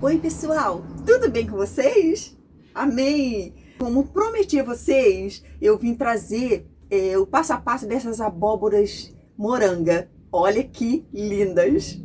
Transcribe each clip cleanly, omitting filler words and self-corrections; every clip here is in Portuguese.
Oi pessoal, tudo bem com vocês? Amém! Como prometi a vocês, eu vim trazer o passo a passo dessas abóboras moranga. Olha que lindas!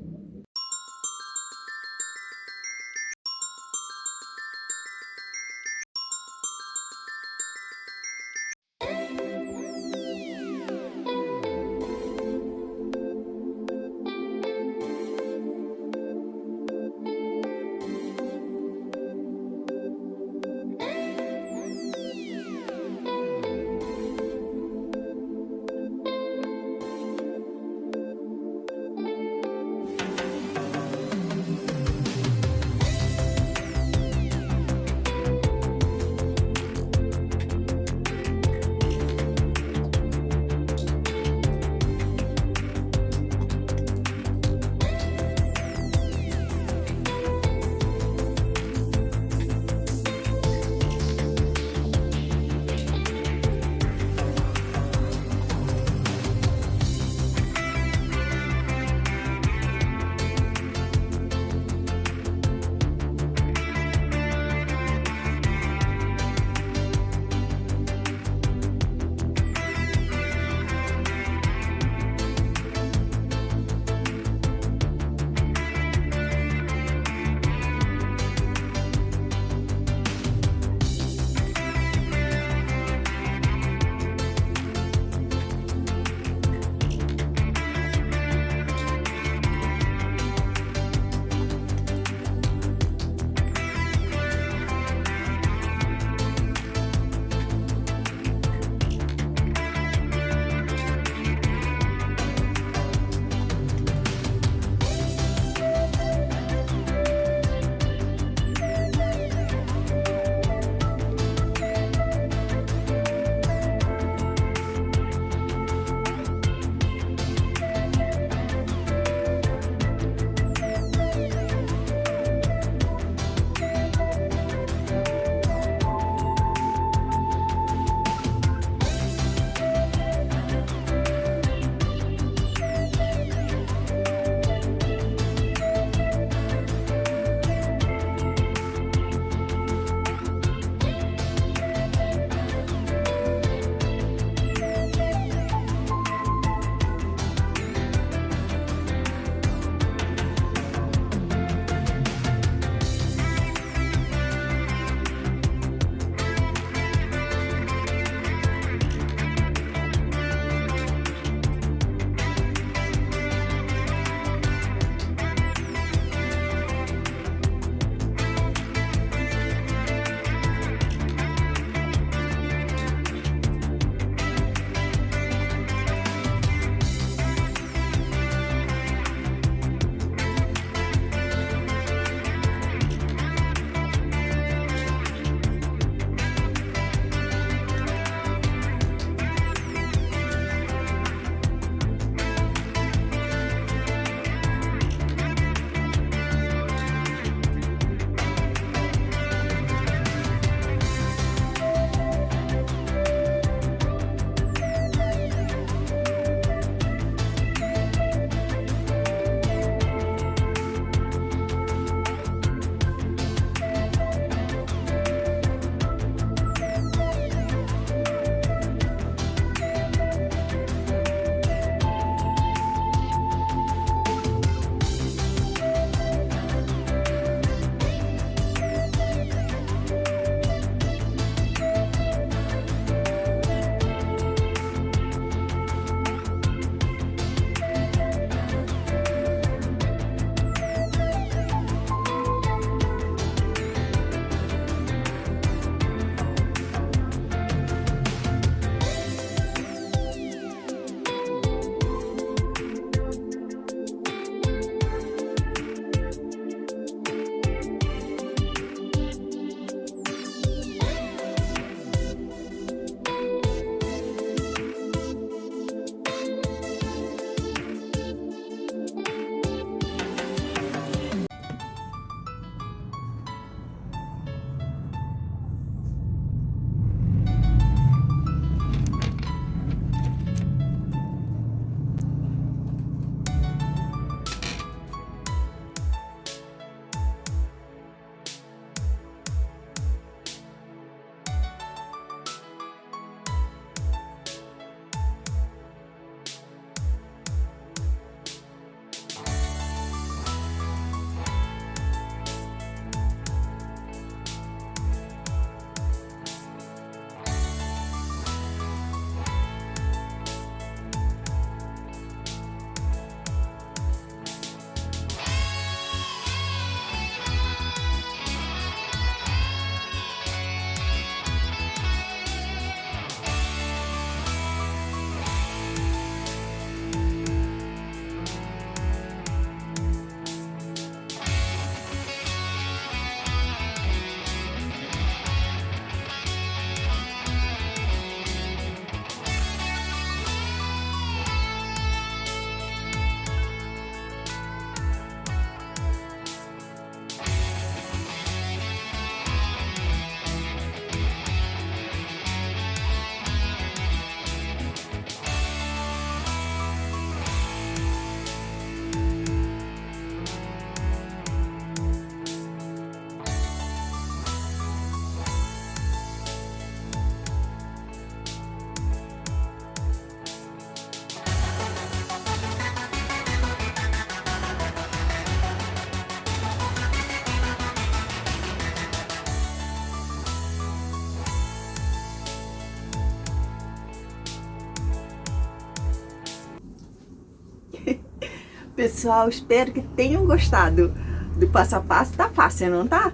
Pessoal, espero que tenham gostado do passo a passo. Tá fácil, não tá?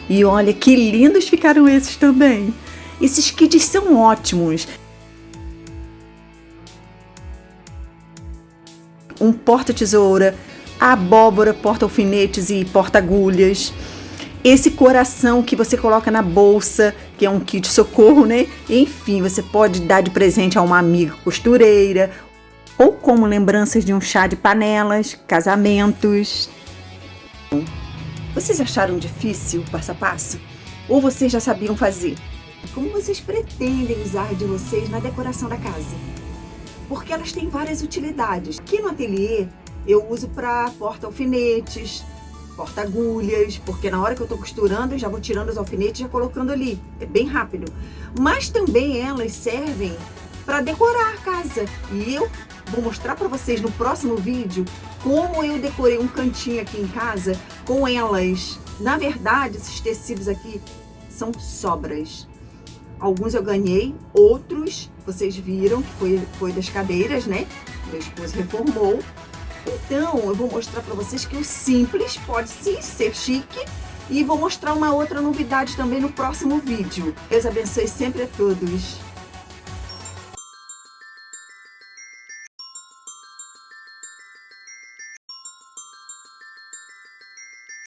E olha que lindos ficaram esses também. Esses kits são ótimos. Um porta-tesoura, abóbora, porta-alfinetes e porta-agulhas. Esse coração que você coloca na bolsa, que é um kit socorro, né? Enfim, você pode dar de presente a uma amiga costureira, ou como lembranças de um chá de panelas, casamentos. Vocês acharam difícil o passo a passo? Ou vocês já sabiam fazer? Como vocês pretendem usar de vocês na decoração da casa? Porque elas têm várias utilidades. Aqui no ateliê eu uso para porta-alfinetes, porta-agulhas, porque na hora que eu estou costurando eu já vou tirando os alfinetes e já colocando ali. É bem rápido. Mas também elas servem para decorar a casa. E eu vou mostrar para vocês no próximo vídeo como eu decorei um cantinho aqui em casa com elas. Na verdade, esses tecidos aqui são sobras. Alguns eu ganhei, outros vocês viram que foi das cadeiras, né? Meu esposo reformou. Então, eu vou mostrar para vocês que o simples pode sim ser chique. E vou mostrar uma outra novidade também no próximo vídeo. Deus abençoe sempre a todos.